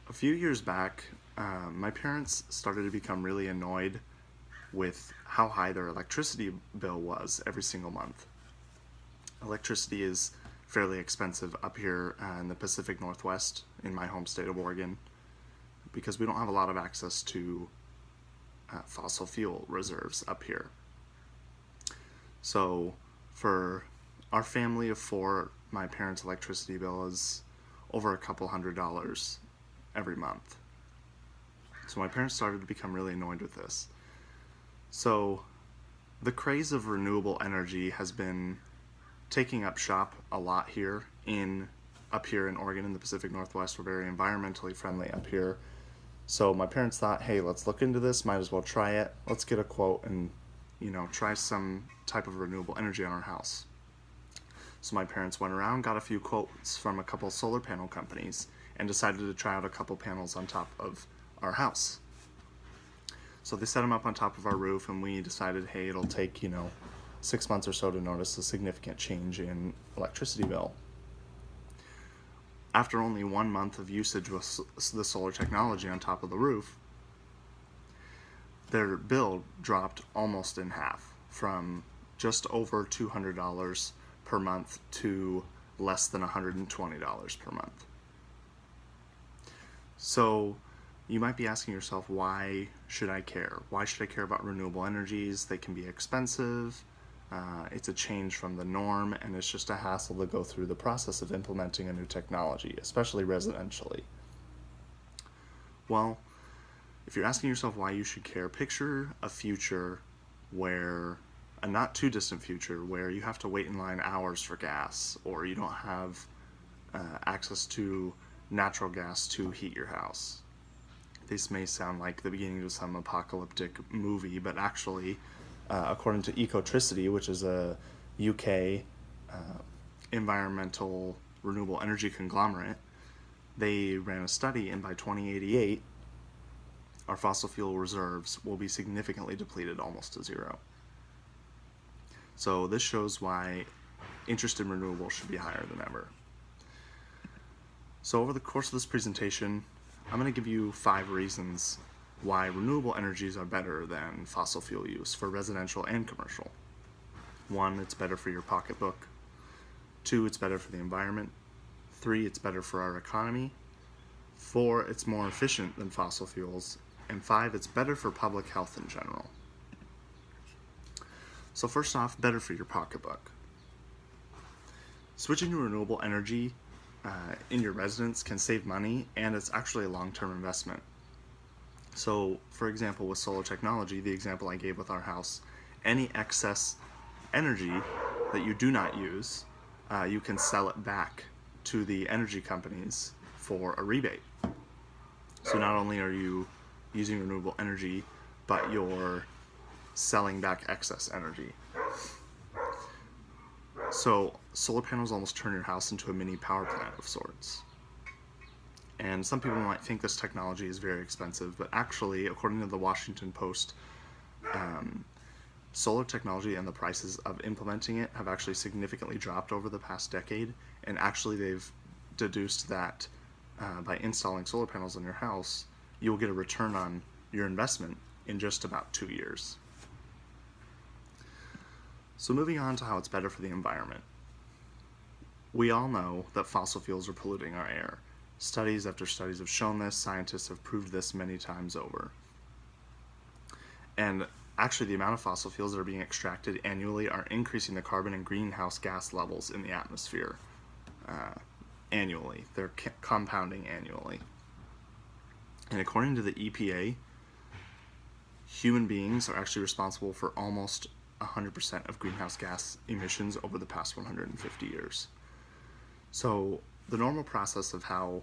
A few years back, my parents started to become really annoyed with how high their electricity bill was every single month. Electricity is fairly expensive up here in the Pacific Northwest in my home state of Oregon because we don't have a lot of access to fossil fuel reserves up here. So for our family of four, my parents' electricity bill is over a couple $100 every month. So my parents started to become really annoyed with this. So the craze of renewable energy has been taking up shop a lot up here in Oregon in the Pacific Northwest. We're very environmentally friendly up here. So my parents thought, hey, let's look into this, might as well try it. Let's get a quote and, try some type of renewable energy on our house. So my parents went around, got a few quotes from a couple solar panel companies, and decided to try out a couple panels on top of our house. So they set them up on top of our roof, and we decided, hey, it'll take, 6 months or so to notice a significant change in electricity bill. After only 1 month of usage with the solar technology on top of the roof, their bill dropped almost in half, from just over $200 per month to less than $120 per month. So you might be asking yourself, why should I care? Why should I care about renewable energies? They can be expensive. It's a change from the norm, and it's just a hassle to go through the process of implementing a new technology, especially residentially. Well, if you're asking yourself why you should care, picture a future where, a not too distant future, where you have to wait in line hours for gas, or you don't have access to natural gas to heat your house. This may sound like the beginning of some apocalyptic movie, but actually, according to Ecotricity, which is a UK environmental renewable energy conglomerate, they ran a study, and by 2088, our fossil fuel reserves will be significantly depleted, almost to zero. So this shows why interest in renewables should be higher than ever. So over the course of this presentation, I'm going to give you 5 reasons why renewable energies are better than fossil fuel use for residential and commercial. 1, it's better for your pocketbook. 2, it's better for the environment. 3, it's better for our economy. 4, it's more efficient than fossil fuels. And 5, it's better for public health in general. So first off, better for your pocketbook. Switching to renewable energy in your residence can save money, and it's actually a long-term investment. So, for example, with solar technology, the example I gave with our house, any excess energy that you do not use, you can sell it back to the energy companies for a rebate. So not only are you using renewable energy, but you're selling back excess energy. So solar panels almost turn your house into a mini power plant of sorts. And some people might think this technology is very expensive, but actually, according to the Washington Post, solar technology and the prices of implementing it have actually significantly dropped over the past decade, and actually they've deduced that by installing solar panels on your house, you will get a return on your investment in just about 2 years. So moving on to how it's better for the environment. We all know that fossil fuels are polluting our air. Studies after studies have shown this. Scientists have proved this many times over. And actually, the amount of fossil fuels that are being extracted annually are increasing the carbon and greenhouse gas levels in the atmosphere annually. They're compounding annually. And according to the EPA, human beings are actually responsible for almost 100% of greenhouse gas emissions over the past 150 years. So the normal process of how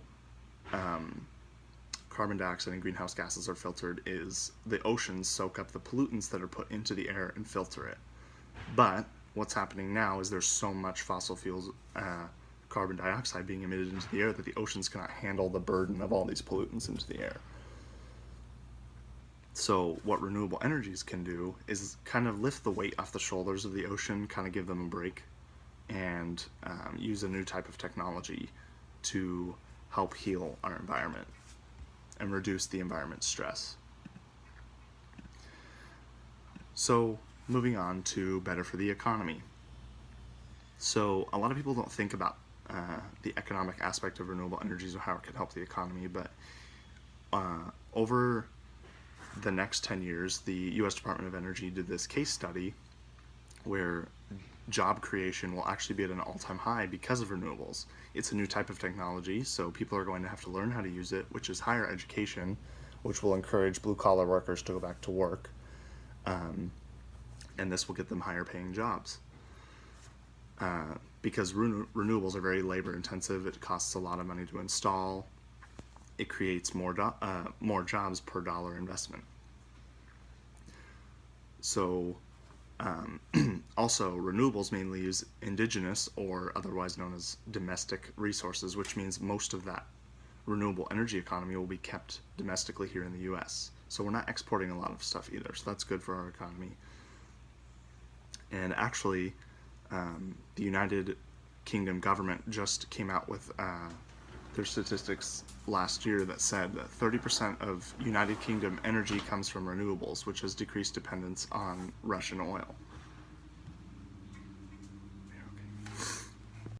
carbon dioxide and greenhouse gases are filtered is the oceans soak up the pollutants that are put into the air and filter it. But what's happening now is there's so much fossil fuels, carbon dioxide being emitted into the air that the oceans cannot handle the burden of all these pollutants into the air. So what renewable energies can do is kind of lift the weight off the shoulders of the ocean, kind of give them a break, and use a new type of technology to help heal our environment. and reduce the environment's stress. So, moving on to better for the economy. So, a lot of people don't think about the economic aspect of renewable energies or how it could help the economy, but over the next 10 years, the U.S. Department of Energy did this case study where job creation will actually be at an all-time high because of renewables. It's a new type of technology, so people are going to have to learn how to use it, which is higher education, which will encourage blue-collar workers to go back to work, and this will get them higher-paying jobs. Because renewables are very labor-intensive, it costs a lot of money to install. It creates more jobs per dollar investment. So, also, renewables mainly use indigenous or otherwise known as domestic resources, which means most of that renewable energy economy will be kept domestically here in the U.S. So we're not exporting a lot of stuff either, so that's good for our economy. And actually, the United Kingdom government just came out with their statistics last year that said that 30% of United Kingdom energy comes from renewables, which has decreased dependence on Russian oil.